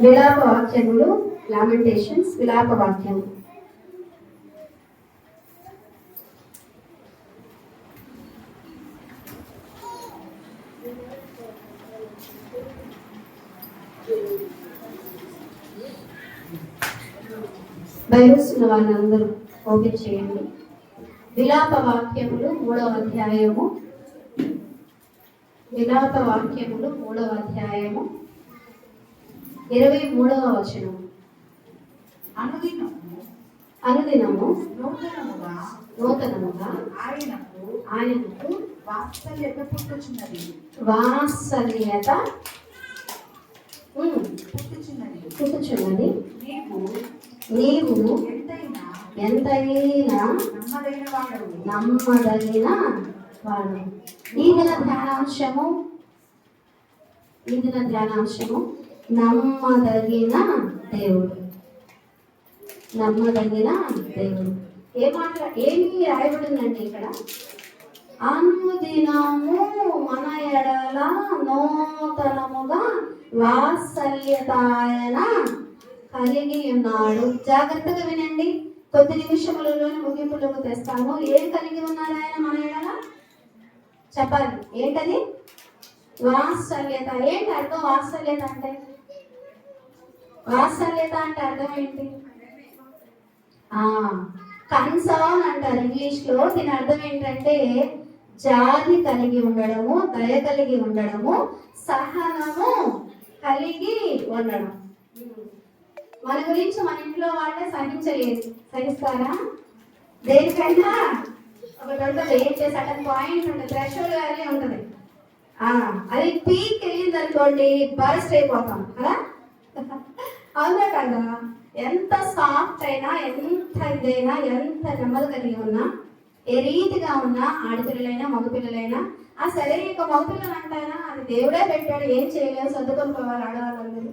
విలాప వాక్యములు, లామెంటేషన్స్, విలాప వాక్యము. బైబిల్స్ ఉన్న వాళ్ళందరూ ఓపెన్ చేయండి. విలాప వాక్యములు 3వ అధ్యాయము. విలాప వాక్యములు 3వ అధ్యాయము 23వ వచనం. అనుదినము నూతనముగా ఆయనకు వాత్సల్యత పుట్టుచున్నది. నీవు ఎంతైనా నమ్మదగిన వాడు. ఈ దిన ధ్యానాంశము నమ్మదగిన దేవుడు. ఏమి రాయబడిందండి ఇక్కడ? అనుదినము మన ఎడల నూతనముగా వాత్సల్యత ఆయన కలిగి ఉన్నాడు. జాగ్రత్తగా వినండి, కొద్ది నిమిషములలోనే ముగింపులోకి తెస్తాను. ఏం కలిగి ఉన్నారు ఆయన మన ఎడల? చెప్పాలి, ఏంటది? వాత్సల్యత. ఏంటి అర్థం వాత్సల్యత అంటే? అర్థం ఏంటి? కన్సర్న్ అంటారు ఇంగ్లీష్లో. దీని అర్థం ఏంటంటే జాలి కలిగి ఉండడము, దయ కలిగి ఉండడము, సహనము కలిగి ఉండడం. మన గురించి మన ఇంట్లో వాళ్ళే సహించలేదు, సహిస్తారా? దేనికైనా ఒకటి ఉంటుంది, ఏం చేసి అక్కడ పాయింట్ ఉంటుంది, థ్రెషోల్డ్ వాల్యూ ఉంటుంది. అది పీక్ వెళ్ళింది అనుకోండి, బరస్ట్ అయిపోతాం కదా. అవునా కదా? ఎంత సాఫ్ట్ అయినా, ఎంత ఇదైనా, ఎంత నెమ్మది కలిగి ఉన్నా, ఏ రీతిగా ఉన్నా, ఆడపిల్లలైనా మగపిల్లలైనా, ఆ శారీరక మగపిల్లలు అంటారా, అది దేవుడే పెట్టాడు, ఏం చేయలేదు, సర్దుకొని పోవాలి ఆడవాళ్ళందరూ.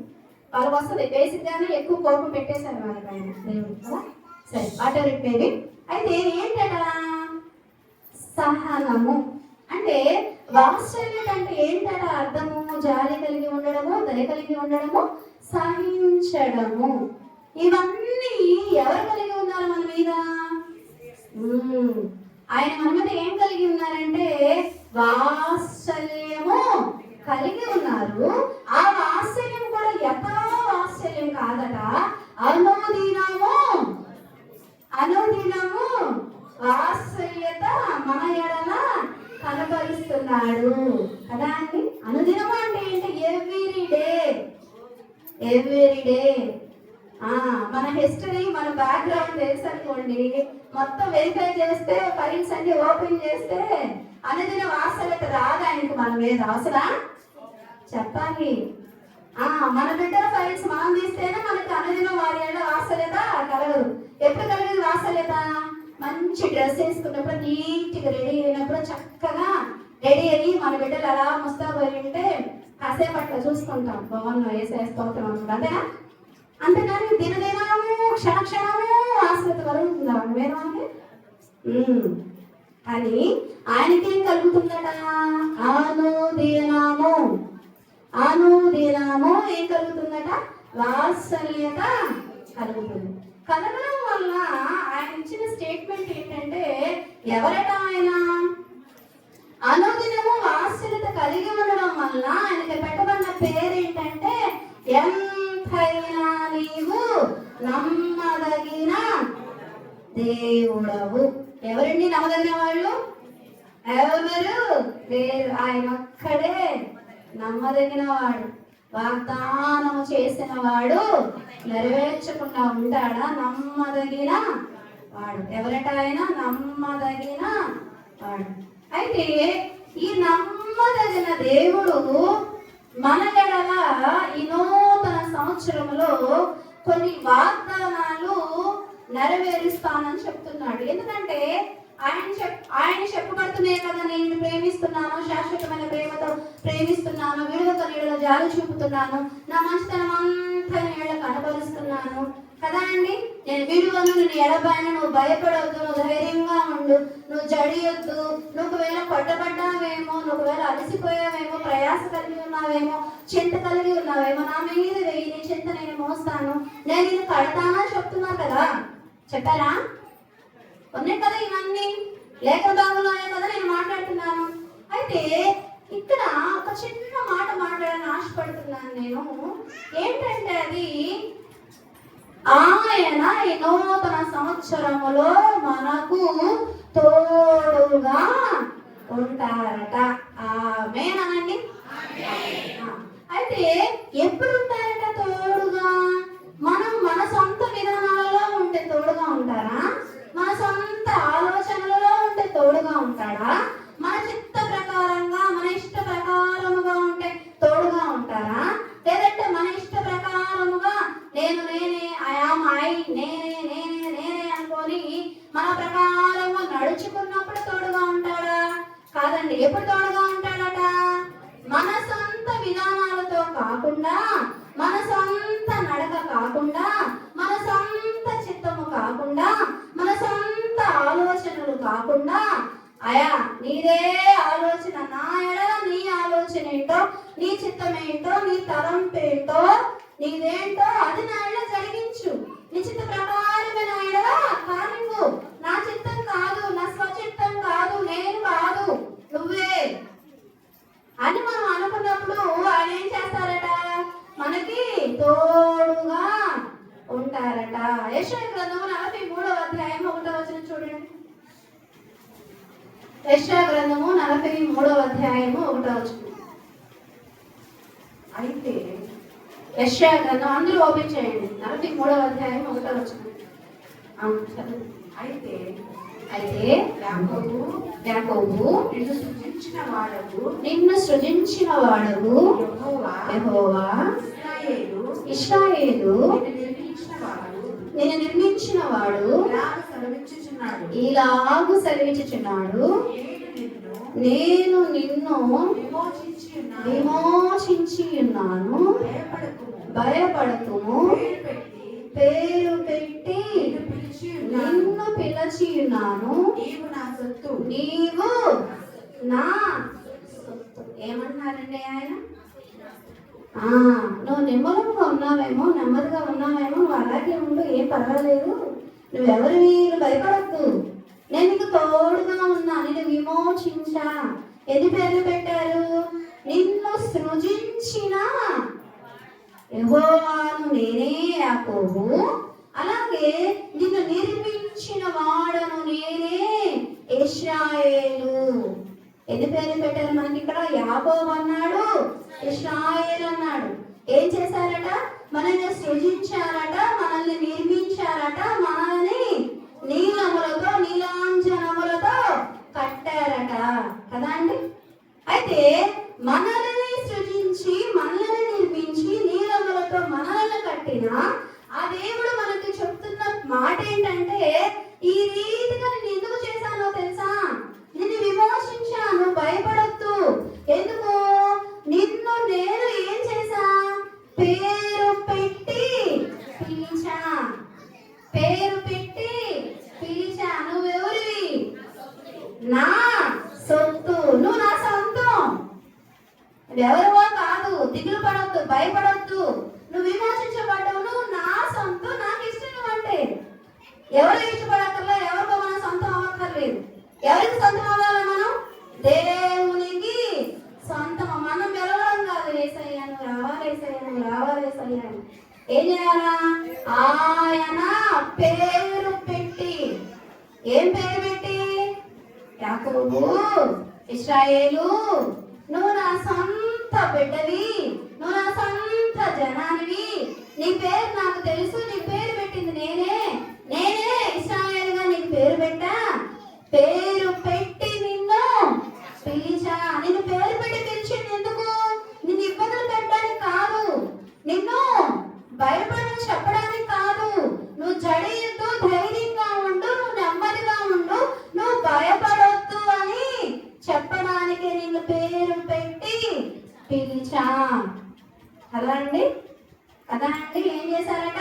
వాళ్ళకి వస్తుంది బేసిక్ గానే, ఎక్కువ కోపం పెట్టేశారు వాళ్ళపైన దేవుడు కదా. సరే, వాటర్ ఇట్ మేబీ. అయితే ఏంటట? సహనము అంటే వాత్సల్యం అంటే ఏంటట అర్థము? జాలి కలిగి ఉండడము, దయ కలిగి ఉండడము, సహించడము. ఇవన్నీ ఎవరు కలిగి ఉన్నారు మన మీద? ఆయన మన మీద ఏం కలిగి ఉన్నారంటే వాత్సల్యము కలిగి ఉన్నారు. ఆ వాత్సల్యం కూడా యథా వాత్సల్యం కాదట. అనుదినము వాత్సల్యత మన ఎడల కనబరుస్తున్నాడు కదా అండి. అనుదినము అంటే ఏంటి? Every day. మన హిస్టరీ, మన బ్యాక్గ్రౌండ్ తెలుసు అనుకోండి, మొత్తం వెరిఫై చేస్తే, ఫైల్స్ అన్ని ఓపెన్ చేస్తే అనుదిన వాత్సల్యత రాదు ఆయనకు మన మీద. అవసరా? చెప్పాలి. మన బిడ్డల ఫైల్స్ మనం తీస్తేనే మనకి అనుదినం వారి ఏళ్ళ వాత్సల్యత కలగదు. ఎప్పుడు కలిగేది వాత్సల్యత? మంచి డ్రెస్ వేసుకున్నప్పుడు, నీట్గా రెడీ అయినప్పుడు, చక్కగా రెడీ అయ్యి మన బిడ్డలు అలా ముస్తాబోయి ఉంటే కాసేపు అట్లా చూసుకుంటాం, బాగున్నాం, వేసేస్తోతాం అనుకుంటా, అంతేనా? అంతేగాని దినదినము క్షణక్షణము వాత్సల్యత కలుగుతుందా వేరే? కానీ ఆయనకేం కలుగుతుందట? అనుదినము ఏం కలుగుతుందట? వాత్సల్యత కలుగుతుంది. కలగడం వల్ల ఆయన ఇచ్చిన స్టేట్మెంట్ ఏంటంటే, ఎవరట ఆయన? అనుదినము వాత్సల్యత కలిగి ఉండడం వల్ల ఆయనకి పెట్టబడిన పేరేంటంటే ఎంతైనా నీవు నమ్మదగిన దేవుడవు. ఎవరండి నమ్మదగిన వాళ్ళు? ఎవరు లేరు, ఆయన ఒక్కడే నమ్మదగిన వాడు. వాగ్దానము చేసిన వాడు నెరవేర్చకుండా ఉంటాడా? నమ్మదగిన వాడు. ఎవరట ఆయన? నమ్మదగిన వాడు. అయితే ఈ నమ్మదగిన దేవుడు మన ఎడల ఈ నూతన సంవత్సరంలో కొన్ని వాగ్దానాలు నెరవేరుస్తానని చెప్తున్నాడు. ఎందుకంటే ఆయన చెప్పబడుతున్నాయి కదా, నేను ప్రేమిస్తున్నాను, శాశ్వతమైన ప్రేమతో ప్రేమిస్తున్నాను, విడుదల నీడలో జాలి చూపుతున్నాను, నా మంచితనం అంతా నీళ్ళ కనబరుస్తున్నాను కదా అండి. నేను విడువను, నేను ఎడబాయను, నువ్వు భయపడవద్దు, నువ్వు ధైర్యంగా ఉండు, నువ్వు జడియొద్దు, నువ్వు ఒకవేళ పడ్డబడ్డావేమో, నువ్వు ఒకవేళ అలసిపోయావేమో, ప్రయాస కలిగి ఉన్నావేమో, చింత కలిగి ఉన్నావేమో, నా మీద వెయ్యి, నీ చింతన నేను ఇది కడతానా చెప్తున్నారు కదా, చెప్పారా? ఉన్నాయి కదా ఇవన్నీ లేఖ భాగంలోనే కదా నేను మాట్లాడుతున్నాను. అయితే ఇక్కడ ఒక చిన్న మాట మాట్లాడాలని ఆశపడుతున్నాను నేను. ఏంటంటే అది ఆయన ఈ నూతన సంవత్సరములో మనకు తోడుగా ఉంటారట. ఆమేనండి. అయితే ఎప్పుడు ఉంటారట తోడుగా? మనం మన సొంత విధానాలలో ఉంటే తోడుగా ఉంటారా? మన సొంత ఆలోచనలలో ఉంటే తోడుగా ఉంటాడా? మన చిత్త ప్రకారంగా మన ఇష్ట ప్రకారముగా ఉంటే తోడుగా ఉంటారా? లేదంటే మన ఇష్ట ప్రకారముగా నేను నేనే అనుకొని మన ప్రకారంగా నడుచుకున్నప్పుడు తోడుగా ఉంటాడా? కాదండి. ఎప్పుడు తోడుగా ఉంటాడట? మన సొంత విధానాలతో కాకుండా, మన సొంత నడక కాకుండా, మన సొంత చిత్తము కాకుండా, మన సొంత ఆలోచనలు కాకుండా, అయా నీదే ఆలోచన, నా ఎడల నీ ఆలోచన ఏంటో, నీ చిత్తం ఏంటో, నీ తలంపు ఏంటో, నీదేంటో అది నా ఎడల జరిగించు. నీ చిత్త ప్రకారమే నా ఎడల కార్యము. నా చిత్తం కాదు, నా స్వచిత్తం కాదు, నేను కాదు, నువ్వే అని మనం అనుకున్నప్పుడు ఆయన ఏం చేస్తారట? మనకి తోడుగా ఉంటారట. యెషయా గ్రంథము 43వ అధ్యాయం 1వ వచనం చూడండి. యెషయా గ్రంథము 43వ అధ్యాయము 1వ వచనం. అయితే యెషయా గ్రంథం అందరూ ఓపెన్ చేయండి. 43వ అధ్యాయం 1వ వచనం. అయితే యాకోబు నిన్ను సృజించిన వాడవు యెహోవా, ఇశ్రాయేలు నిన్ను నిర్మించిన వాడు ఇలాగు సెలవిచ్చుచున్నాడు, నేను నిన్ను విమోచించి ఉన్నాను, భయపడకుము, పేరు పెట్టి నిన్ను పిలిచి ఉన్నాను, నీవు నా సొత్తు. ఏమన్నారండి ఆయన? నువ్వు నెమ్మదిగా ఉన్నావేమో, నెమ్మదిగా ఉన్నావేమో, నువ్వు అలాగే ఉండు, ఏం పర్వాలేదు, నువ్వెవరు వీరు భయపడద్దు, నేను నీకు తోడుగా ఉన్నా, నేను విమోచించా. ఎన్ని పేర్లు పెట్టారు? నిన్ను సృజించిన యెహోవాను నేనే యాకోబు, అలాగే నిన్ను నిర్మించిన వాడను నేనే ఇశ్రాయేలు. ఎన్ని పేర్లు పెట్టారు మనకి ఇక్కడ? యాకోబు అన్నాడు, ఇశ్రాయేలు అన్నాడు. ఏం చేశారట? మనల్ని సృజించారట, మనల్ని నిర్మించారట, మనల్ని నీలములతో నీలాంజనములతో కట్టారట కదా అండి. అయితే మనల్ని సృజించి, మనల్ని నిర్మించి, నీలములతో మనల్ని కట్టిన ఆ దేవుడు మనకి చెప్తున్న మాట ఏంటంటే, ఈ రీతిగా నేను ఎందుకు చేశానో తెలుసా? నిన్ను విమోచించాను, భయపడొద్దు. ఎందుకు? నిన్ను నేను ఏం చేశా? పేరు పెట్టి పిలిచా. పేరు పెట్టి పిలిచా. నువ్వెవరివి? నా సొత్తు. నువ్వు నా సొంతం. ఎవరివో కాదు. దిగులు పడొద్దు, భయపడొద్దు. నువ్వు విమోచించబడ్డావు, నువ్వు నా సొంతం, నాకు ఇష్టం నువ్వంటే. ఎవరు ఇష్టపడక్కర్లే, ఎవరికో మన సొంతం అవ్వక్కర్లేదు. ఎవరికి సొంతం అవ్వాలి మనం? దేవునికి సొంతం. మనం వెలవడం కాదు. ఏసయ్యా నువ్వు రావాలి, ఏసయ్యా నువ్వు రావాలి, ఏసయ్యా. ఏం చేయాలా? ఆయన పేరు పెట్టి. ఏం పేరు పెట్టి? యాకోబు, ఇశ్రాయేలు, నువ్వు నా సొంత బిడ్డవి, నువ్వు నా సొంత జనానివి, నీ పేరు నాకు తెలుసు, నీ పేరు పెట్టింది నేనే, నేనే ఇశ్రాయేలుగా నీకు పేరు పెట్టా. పేరు పెట్టి నిన్ను పిలిచా. నిన్ను పేరు పెట్టి పిలిచింది ఎందుకు? నిన్ను ఇబ్బందులు పెట్టడానికి కాదు, నిన్ను భయపడని చెప్పడానికి కాదు. నువ్వు జడియొద్దు, ధైర్యంగా ఉండు, నువ్వు నెమ్మదిగా ఉండు, నువ్వు భయపడొద్దు అని చెప్పడానికి నిన్ను పేరు పెట్టి పిలిచా. కదా అండి? కదా అండి? ఏం చేశారట?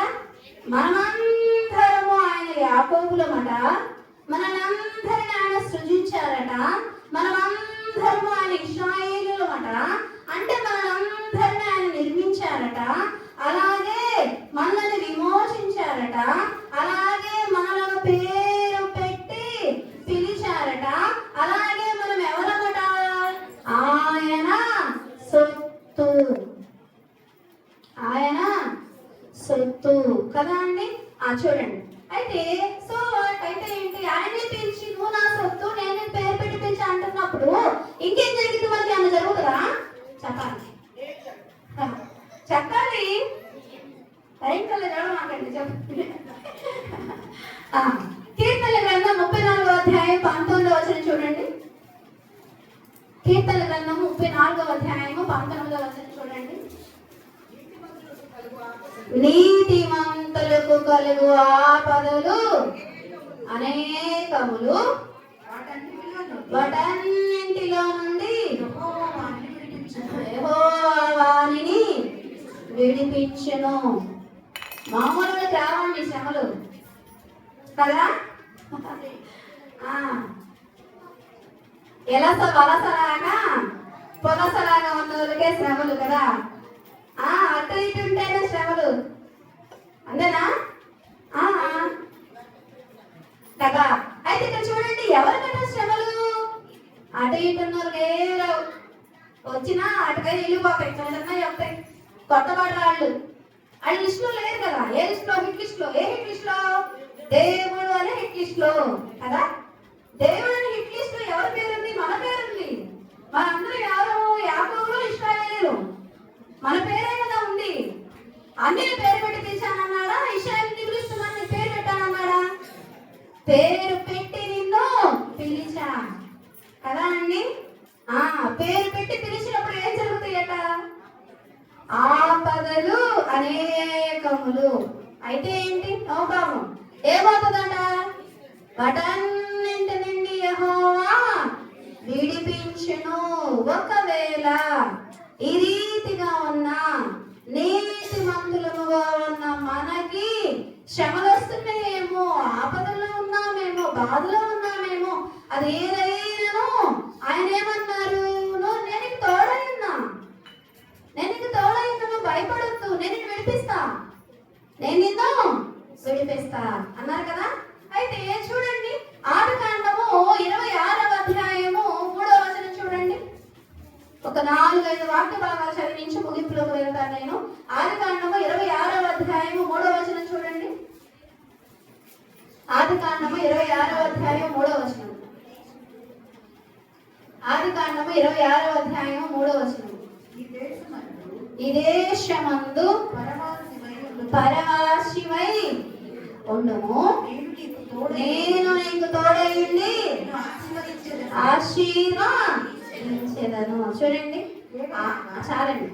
మనమందరము ఆయన యాకోబులమట, మనలందరిని ఆయన సృజించారట, మనమందరము ఆయన ఇశ్రాయేలులమట. అంటే మనలందరిని ఆయన నిర్మించారట. అలాగే మనల్ని సొత్తు కదా అండి. చూడండి అయితే సో అయితే ఏంటి, ఆయనే పిలిచి నువ్వు నా సొత్తు నేనే పేరు పెట్టి పిలిచి అంటున్నప్పుడు ఇంకేం జరిగింది మనకి? ఏమన్నా జరుగుతుందా? చెప్పాలి చెప్పాలి భయంకర జరగమాకండి చెప్పండి. కీర్తనల గ్రంథం 34వ అధ్యాయం 19వ వచనం చూడండి. కీర్తనల గ్రంథం 34వ అధ్యాయము 19వ వచనం చూడండి. నీతిమంతులకు కలుగు ఆపదలు అనేకములు, వాటన్నింటిలో నుండి యెహోవా వానిని విడిపించును. మామూలుగా రావండి శ్రమలు కదా. వలసలాగా పొలసలాగా ఉన్న వాళ్ళకే శ్రమలు కదా. అటు ఇటు ఉంటేనే శ్రమలు అంతేనా కదా. అయితే ఇక్కడ చూడండి ఎవరికైనా శ్రమలు అటు ఇటు ఉన్న వాళ్ళకే రావు. వచ్చినా అటుకై వెళ్ళిపోతాయి, చూడన్నా చెప్తాయి. కొత్తపాటి వాళ్ళు లిస్ట్ లో లేరు కదా. ఏ లిస్ట్ లో? హిట్ లిస్ట్ లో. ఏ హిట్ లిస్ట్ లో? దేవుడు అనే హిట్ లిస్ట్ లో కదా. దేవుడు అనే హిట్ లిస్ట్ లో ఎవరి పేరుంది? మన పేరుంది. మనందరూ ఎవరు? యాకోబులు ఇశ్రాయేలు, మన పేరే కదా ఉంది. అన్ని పేరు పెట్టి పిలిచానన్నాడా? ఇశ్రాయేలుని పిలుస్తున్నాను పేరు పెట్టానన్నాడా? పేరు పెట్టి నిన్ను పిలిచా కదా అండి. పేరు పెట్టి పిలిచినప్పుడు ఏం జరుగుతాయట? ఆపదలు అనేకములు. అయితే ఏంటి? No problem. ఏమవుతుందట? వాటన్నింటి నుండి యెహోవా విడిపించును. ఒకవేళ ఈ రీతిగా ఉన్న నీతిమంతులముగా ఉన్న మనకి శ్రమలు వస్తున్నాయేమో, ఆపదలో ఉన్నామేమో, బాధలో ఉన్నామేమో, అది ఏదైనాను ఆయన ఏమన్నారు? నేను నీకు తోడైనా, నేను నీకు తోడైనా, నువ్వు భయపడొద్దు, నేను నిన్ను విడిపిస్తా, నేను నిన్ను విడిపిస్తా అన్నారు కదా. అయితే చూడండి ఆదికాండము 26వ అధ్యాయము 3వ వచనం చూడండి. ఒక 4-5 వాక్య భాగాలు చదివించి ముగింపులోకి వెళ్తాను నేను. ఆదికాండము 26వ అధ్యాయము 3వ వచనం చూడండి. ఆదికాండము 26వ అధ్యాయం 3వ వచనం. ఆదికాండము 26వ అధ్యాయం 3వ వచనం. ఈ దేశమందు పరవాసివై ఉండుము, నేను నీకు తోడైండి ఆశీర్వదించెదను. చూడండి చాలండి.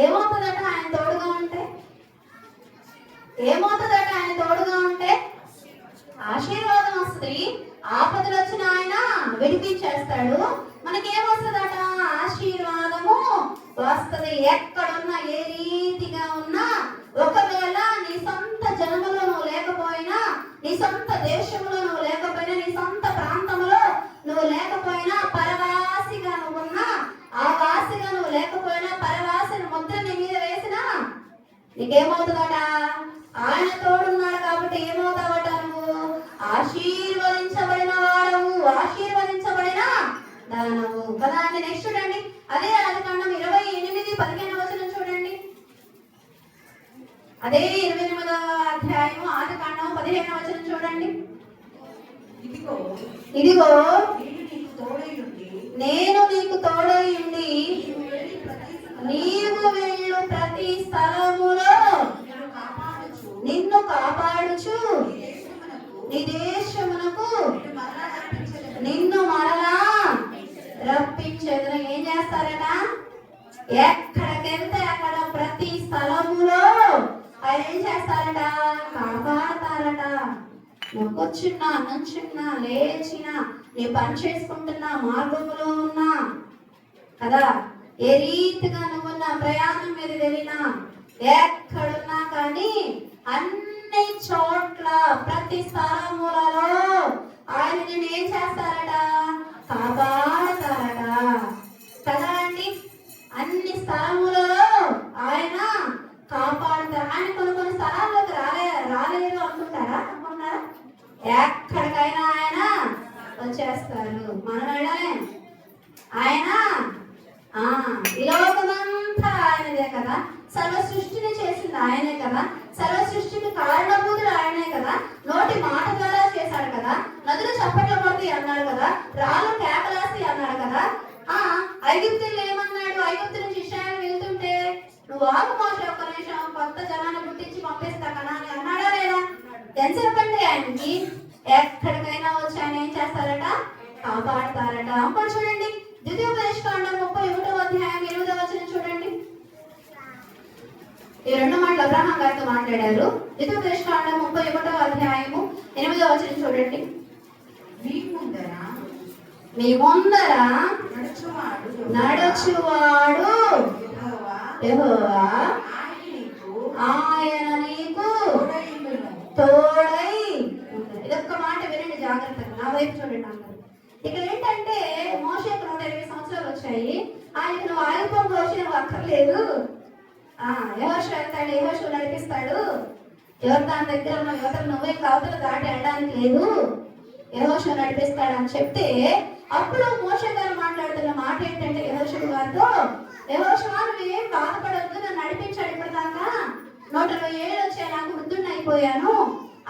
ఏమవుతుందట ఆయన తోడుగా ఉంటే? ఏమవుతుందట ఆయన తోడుగా ఉంటే? ఆశీర్వాదం వస్తుంది. ఆపదలు వచ్చిన ఆయన విడిపించేస్తాడు. మనకేమొస్తుందట? ఆశీర్వాదము వస్తుంది. ఎక్కడున్నా, ఏ రీతిగా ఉన్నా, ఒకవేళ నీ సొంత జన్మలో నువ్వు లేకపోయినా, నీ సొంత దేశంలో నువ్వు లేకపోయినా, నీ సొంత ప్రాంతంలో నువ్వు లేకపోయినా, పరవాసిగా నువ్వున్నా, ఆ వాసిగా నువ్వు లేకపోయినా, పరవాసిని ముద్ర నీ మీద వేసినా నీకేమవుతుందట? ఆయన తోడున్నాడు కాబట్టి ఏమవుతావట? నువ్వు ఆశీర్వదించబడిన వాడవు, ఆశీర్వదించబడిన దానవు కదా అండి. నెక్స్ట్ చూడండి, అదే ఆదికాండం 28:15వ వచనం చూడండి. అదే 28వ అధ్యాయం ఆదికాండం 15వ వచనం చూడండి. ఇదిగో నేను నీకు తోడై ఉండి నీవు వెళ్ళు ప్రతి స్థలములో నిన్ను కాపాడుచు నీ దేశమునకు నిన్ను మరలా రప్పించేదని. ఏం చేస్తారట? ఎక్కడికెళ్తే అక్కడ ప్రతి స్థలములో ఆయన ఏం చేస్తారట? కాపాడతారట. నువ్వు కూర్చున్నా, నుంచున్నా, లేచినా, నీ పని చేసుకుంటున్నా, మార్గంలో ఉన్నా కదా, ఏ రీతిగా నువ్వున్నా, ప్రయాణం మీద వెళ్ళినా, ఎక్కడున్నా కానీ అన్ని చోట్ల ప్రతి స్థలములలో ఆయన నిన్ను ఏం చేస్తారట? కాపాడతారట కదా అండి. అన్ని స్థలములలో ఆయన కాపాడుతారు. ఆయన కొన్ని స్థలాల్లోకి రాలేదు అనుకుంటారా? ఎక్కడికైనా ఆయన వచ్చేస్తారు. మనం వెళ్ళలే. ఆయన ఈ లోకమంతా ఆయనదే కదా. సర్వ సృష్టిని చేసిన సృష్టించింది ఆయనే కదా, సర్వ సృష్టికి కారణభూతుడు ఆయనే కదా, నోటి మాట ద్వారా చేశాడు కదా, నదులు చప్పట్లు కొడతాయి అన్నాడు కదా, రాళ్ళు కేకలాసి అన్నాడు కదా. ఐగుప్తులు ఏమన్నాడు? ఐగుప్తు నుంచి ఇశ్రాయేలు వెళ్తుంటే నువ్వు ఆకు మోసే ఒక్క నిమిషం కొత్త జనాన్ని గుర్తించి పంపిస్తా కదా అని అన్నాడా లేదా? ఎంతసేపు అండి ఆయనకి? ఎక్కడికైనా వచ్చి ఆయన ఏం చేస్తారట? కాపాడతారట. అప్పుడు చూడండి ద్వితీయోపదేశకాండం 31వ అధ్యాయం 8వ వచనం చూడండి. ఈ రెండు మాటలు అబ్రహాం గారితో మాట్లాడారు. ద్వితీయోపదేశకాండం 31వ అధ్యాయము 8వ వచనం చూడండి. మీ ముందర నడుచువాడు యెహోవా, ఆయన నీకు తోడై. ఇదొక్క మాట వినండి జాగ్రత్తగా, నా వైపు చూడండి అందరూ. ఇక్కడ ఏంటంటే మోషేకు 120 సంవత్సరాలు వచ్చాయి. ఆయనకు నువ్వు ఆయుధం వచ్చి నువ్వు అక్కర్లేదు, యెహోషువ వెళ్తాడు, యెహోషువ నడిపిస్తాడు, యోర్దాను దగ్గర ఉన్న యువతలు నువ్వే కవతలు దాటి వెళ్ళడానికి లేదు, యెహోషువ నడిపిస్తాడు అని చెప్తే, అప్పుడు మోషే గారు మాట్లాడుతున్న మాట ఏంటంటే యెహోషువ గారితో, యెహోషువ నువ్వేం బాధపడద్దు, నన్ను నడిపించాడు ఇప్పటిదాకా, 107 వచ్చాయి, నాకు వృద్ధుడిని అయిపోయాను,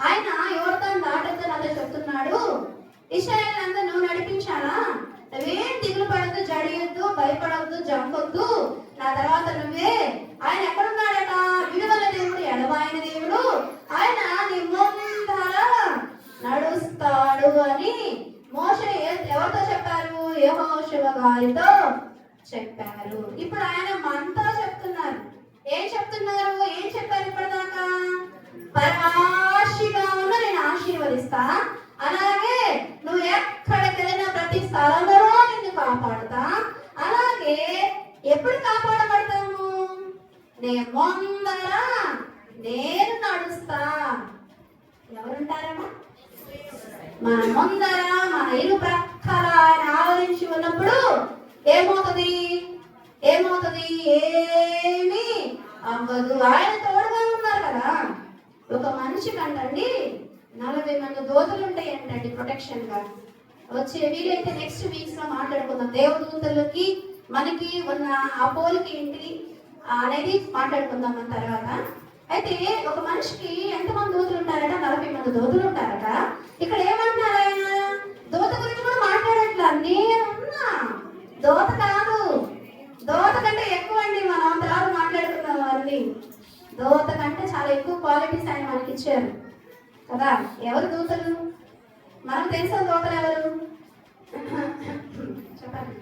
ఆయన యోర్దాను దాటొద్దు నాతో చెప్తున్నాడు, ఇశ్రాయేలు అందరూ నువ్వు నడిపించాలా, నువ్వేం దిగులు పడద్దు, జడియొద్దు, భయపడద్దు, జంపొద్దు, నా తర్వాత నువ్వే. ఆయన ఎక్కడున్నాడట? విడుదల దేవుడు, ఎడబాయిన దేవుడు, ఆయన నీ ముందర నడుస్తాడు అని మోషే ఎవరితో చెప్పారు? యెహోషువ గారితో చెప్పారు. ఇప్పుడు ఆయన మనతో చెప్తున్నారు. ఏం చెప్తున్నారు? ఏం చెప్పారు ఇప్పటిదాకా? పరమాశిగా ఉన్న నేను ఆశీర్వదిస్తా, అలాగే నువ్వు ఎక్కడికి వెళ్ళినా ప్రతి స్థలంలో నిన్ను కాపాడుతా, అలాగే ఎప్పుడు కాపాడబడతాము? నేను ముందర నేను నడుస్తా. ఎవరుంటారమ్మా? మన ముందర మన ఇరు ప్రక్కల ఆయన ఆవరించి ఉన్నప్పుడు ఏమవుతుంది? ఏమీ అవ్వదు. ఆయన తోడుగా ఉన్నారు కదా. ఒక మనిషి కంటండి 40 మంది దూతలు ఉంటాయి అంటండి ప్రొటెక్షన్ గా. వచ్చే వీలైతే నెక్స్ట్ వీక్స్ లో మాట్లాడుకుందాం. దేవదూతలకి మనకి ఉన్న ఆ పోలిక ఏంటి అనేది మాట్లాడుకుందాం మన తర్వాత. అయితే ఒక మనిషికి ఎంతమంది దూతలు ఉంటారట? 40 మంది దూతలు ఉంటారట. ఇక్కడ ఏమంటున్నారు ఆయన? దూత గురించి కూడా మాట్లాడట్లా. నేనున్నా దూత కాదు, దూత కంటే ఎక్కువ అండి. మనం తర్వాత మాట్లాడుకున్నాం వారిని. దూత కంటే చాలా ఎక్కువ క్వాలిటీస్ ఆయన మనకి ఇచ్చారు కదా. ఎవరు దూతలు? మనకు తెలిసిన దూతలు ఎవరు? చెప్పండి.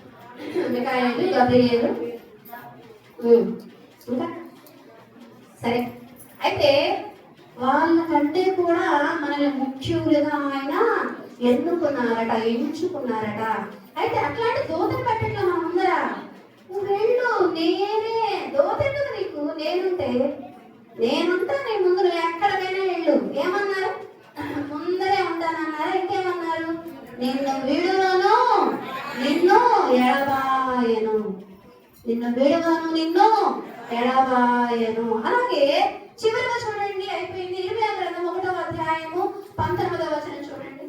మిఖాయేలు, గబ్రియేలు, ఇంకా సరే. అయితే వాళ్ళకంటే కూడా మనల్ని ముఖ్యులుగా ఆయన ఎన్నుకున్నారట, ఎంచుకున్నారట. అయితే అట్లాంటి దూతలు పెట్టట్లా మన ముందర. నువ్వు వెళ్ళు, నేనే దూత ఎందుకు నీకు? నేనుంటా నీ ముందు, నువ్వు ఎక్కడికైనా వెళ్ళు. ఏమన్నారు? ముందరే ఉంటానన్నారా? ఇంకేమన్నారు? నిన్ను విడువను, నిన్ను ఎడబాయను, నిన్ను ఎడబాయను. అలాగే చివరిగా చూడండి, అయిపోయింది. ఇర్మియా గ్రంథం 1వ అధ్యాయము 19వ వచనం చూడండి.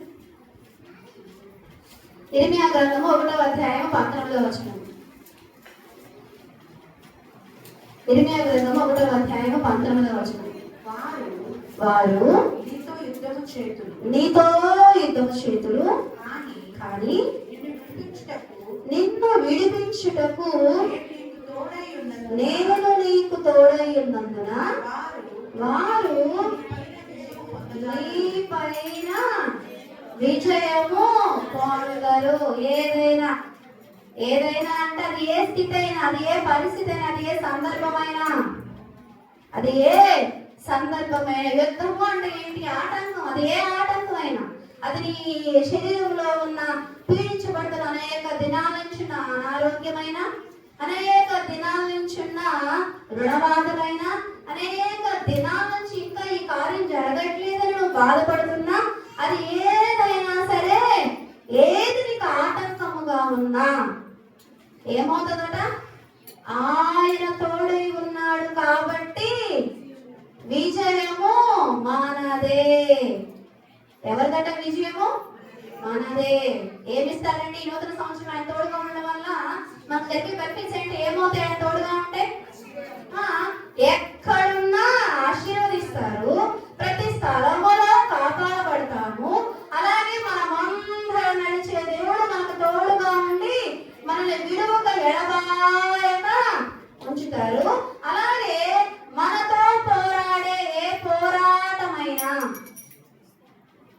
ఇర్మియా గ్రంథము 1వ అధ్యాయము 19వ వచనం. ఇర్మియా గ్రంథము 1వ అధ్యాయము 19వ వచనం. వారు నీతో యుద్ధము చేతులు, కానీ నిన్ను విడిపించుటకు నేను నీకు తోడై ఉన్నందున వారు నీ పైన విజయము పొందరు. ఏదైనా అంటే అది ఏ స్థితి అయినా, అది ఏ పరిస్థితి అయినా, అది ఏ సందర్భమైనా, అది ఏ సందర్భమైన యుద్ధము అంటే ఏంటి? ఆటంకం. అది ఏ ఆటంకం అయినా, అది నీ శరీరంలో ఉన్న పీడించబడుతున్న అనేక దినాల నుంచి ఉన్న అనారోగ్యమైన, అనేక దినాల నుంచి ఉన్న రుణబాధలైనా, అనేక దినాల నుంచి ఇంకా ఈ కార్యం జరగట్లేదని నువ్వు బాధపడుతున్నా, అది ఏదైనా సరే, ఏది నీకు ఆటంకముగా ఉన్నా ఏమవుతుందట? ఆయన తోడై ఉన్నాడు కాబట్టి విజయము మనదే. ఎవరిదట విజయము? మనదే. ఏమిస్తారండి ఈ నూతన సంవత్సరం ఆయన తోడుగా ఉండడం వల్ల? మనకు జరిగే బెనిఫిట్స్ ఏంటి? ఏమవుతాయి ఆయన తోడుగా ఉంటే? ఎక్కడున్నా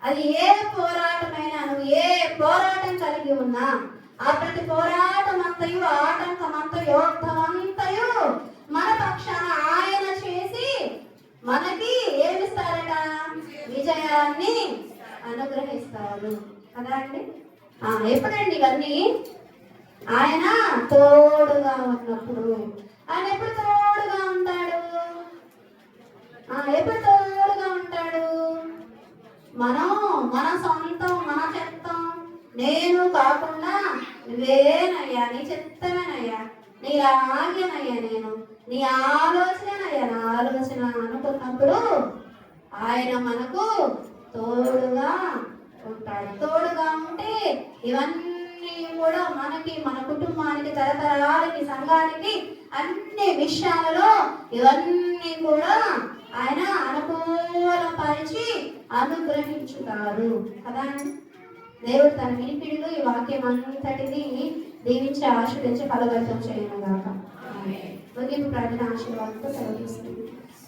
అది ఏ పోరాటమైనా, నువ్వు ఏ పోరాటం కలిగి ఉన్నా ఆ ప్రతి పోరాటం అంతయు, ఆటంకం అంతయు, యోద్ధం అంతయు మన పక్షాన ఆయన చేసి మనకి ఏమిస్తారట? విజయాన్ని అనుగ్రహిస్తారు కదా అండి. ఎప్పుడండి ఇవన్నీ? ఆయన తోడుగా ఉన్నప్పుడు. ఆయన ఎప్పుడు తోడుగా ఉంటాడు? ఎప్పుడు తోడుగా ఉంటాడు? మన సొంతం, మన చెత్తం నేను కాకుండా నువ్వేనయ్యా, నీ చిత్తమేనయ్యా, నీ రాజ్యమయ్యా, నేను నీ ఆలోచనయ్యా, నా ఆలోచన అనుకున్నప్పుడు ఆయన మనకు తోడుగా ఉంటాడు. తోడుగా ఉంటే ఇవన్నీ కూడా మనకి, మన కుటుంబానికి, తరతరాలకి, సంఘానికి అన్ని విషయాలలో ఇవన్నీ కూడా ఆయన అనుకూలపరిచి అనుగ్రహించుతారు కదా. దేవుడు తన వినికిడిలో ఈ వాక్యం అంతటిని దీవించి ఆశీర్వదించి ఫలవంతం చేయను గాక. ముగింపు ప్రార్థన ఆశీర్వాదంతో సెలవుస్తుంది.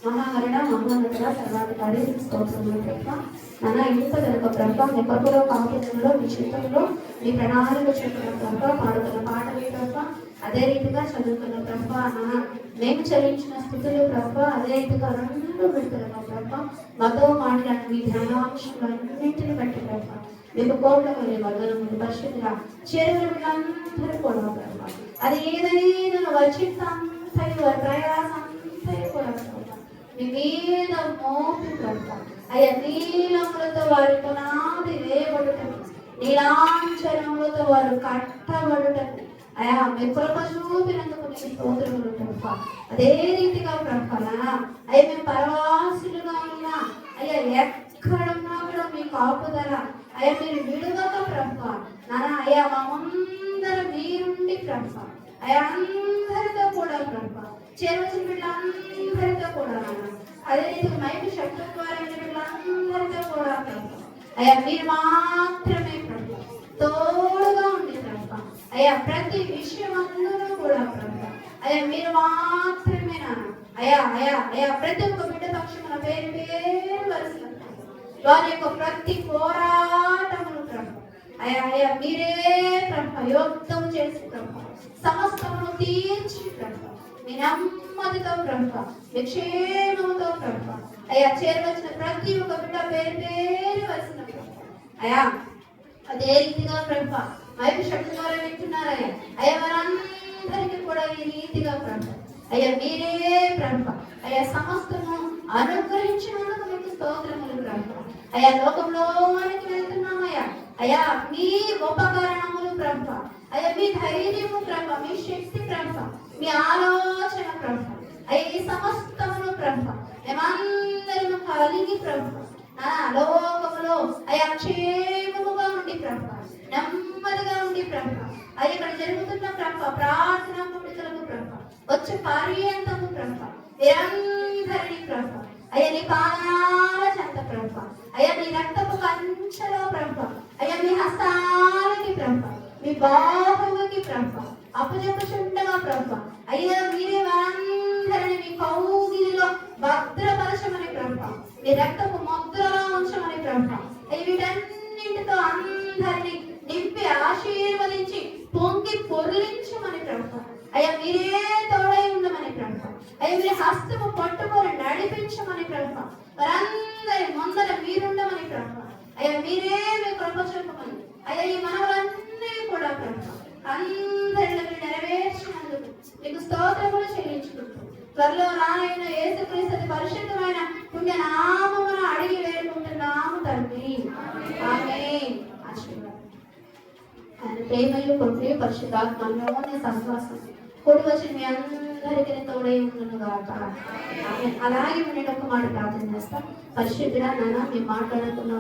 మహాగరుడ, మహోన్నతుడ, సర్వాధికారి, స్తోత్రములు ప్రభ. నాన్న ఇంత కనుక ప్రభ, మీ కృపలో, కాపుదలలో, మీ చిత్తంలో, మీ ప్రణాళిక చెప్పిన ప్రభ, పాడుతున్న పాటలు ప్రభ, అదే రీతిగా చదువుతున్న ప్రభ, నాన్న మేము చెల్లించిన స్థితులు ప్రభ, అదే రీతిగా రెండు విడుదల ప్రభ, మాతో మాట్లాడిన మీ ధ్యానాంశాలన్నింటిని బట్టి ప్రభ, మీకు కోట్ల కొన్ని వర్గములు పరిశుద్ధిగా చేరువులందరూ కూడా ప్రభ, అది ఏదైనా వచ్చిందంతయు వారి ప్రయాసంతయు కూడా ప్రభ మీ మీద మోపి ప్రభ, అయ్యా నీలములతో వారి పునాది వేయబడుటకు, నీలాంచనములతో వారు కట్టబడుటకు అయ్యా మీ కృప చూపినందుకు మీకు స్తోత్రములు ప్రభ. అదే రీతిగా ప్రభ అయ్యా మేము పరవాసులుగా ఉన్నా అయ్యా ఎక్కడున్నా కూడా మీ కాపుదల అయ్యా మీరు విడుదల ప్రభ. నాన్న అయ్యా మమ్మందరం మీరుండి ప్రభ, అయ్యా అందరితో కూడా ప్రభ, చేరవలసిన బిడ్డలందరితో కూడా నాన్న, అదే రీతిగా మైకు శబ్దం ద్వారా బిడ్డలందరితో కూడా ప్రభ, అయ్యా మీరు మాత్రమే ప్రభ తోడుగా ఉండి ప్రభ, అయ్యా ప్రతి విషయం అందరూ కూడా ప్రభ, అయ్యా మీరు మాత్రమే నాన్న, అయ్యా అయ్యా అయ్యా ప్రతి ఒక్క బిడ్డ పక్షమున పేరు పేరు వరుస వారి యొక్క ప్రతి పోరాటమును ప్రభ, అయ్యా అయ్యా మీరే ప్రభ యుద్ధం చేసి ప్రభ, సమస్తమును తీర్చి ప్రభ, మీ నెమ్మదితో ప్రభ, మీ క్షేమముతో ప్రభ, అయ్యా చేరవచ్చిన ప్రతి ఒక్క బిడ్డ పేరు పేరు వలసిన ప్రభ, అయ్యా అదే రీతిగా ప్రభ మైకు శక్తి ద్వారా వింటున్నారయ్యా, అయ్యా వారందరికీ కూడా ఈ రీతిగా ప్రభ, అయ్యా మీరే ప్రభ, అయ్యా సమస్తము అనుగ్రహించినందుకు మీకు స్తోత్రములు ప్రభ. అయ్యా లోకంలోనికి వెళ్తున్నామయ్యా, అయ్యా మీ ఉపకరణములు ప్రభ, అయ్యా మీ ధైర్యము ప్రభ, మీ శక్తి ప్రభ, మీ ఆలోచన ప్రభ, అయ్యా ఈ సమస్తమును ప్రభ మేమందరము కలిగి ప్రభ లోకములో అయ్యా క్షేమముగా ఉండి ప్రభ, నెమ్మదిగా ఉండి ప్రభ, అయ్యా ఇక్కడ జరుగుతున్న ప్రభ ప్రార్థన కోడికలకు ప్రభ, వచ్చే పర్యంతము ప్రభ నిరంతరిని ప్రభ, అయ్యా నీ పాదాల చెంత ప్రభ, అయ్యా నీ రక్తపు కంచెలో ప్రభ, అయ్యా మీ హస్తాలకి ప్రభ, మీ బాహువుకి ప్రభ అప్పచెప్పుచుండగా ప్రభ, అయ్యా మీరే వారందరిని మీ కౌగిలిలో భద్రపరచమని ప్రభ, మీ రక్తపు ముద్రలో ఉంచమని ప్రభ, వీటన్నింటితో అందరినీ నింపి ఆశీర్వదించి పొంగి పొర్లించమని ప్రభ, అయ్యా మీరే తోడై ఉండమని ప్రభ, అయ్యా మీరు హస్తము పట్టుకొని నడిపించమని ప్రభ, వారందరి ముందర మీరుండమని ప్రభ, అయ్యా మీరే మీ కృప చూపమని, అయ్యా ఈ మనవలన్నీ కూడా ప్రభ అందరిలో మీరు నెరవేర్చినందుకు మీకు స్తోత్రములు చెల్లించుకుంటూ త్వరలో రానైన యేసుక్రీస్తు పరిశుద్ధమైన పుణ్య నామమున అడిగి వేడుకుంటున్నాము తండ్రి, ఆమేన్. ఆశీర్వాదం. ఆయన ప్రేమయు కృపయు పరిశుద్ధాత్మలోని సహవాసం కూడి వచ్చిన మీ అందరికీ తోడై ఉండును గాక. ఆమేన్. అలాగే నేను ఒక మాట ప్రార్థన చేస్తాం. పరిశుద్ధుడా నాన్న మేము మాట్లాడుకున్న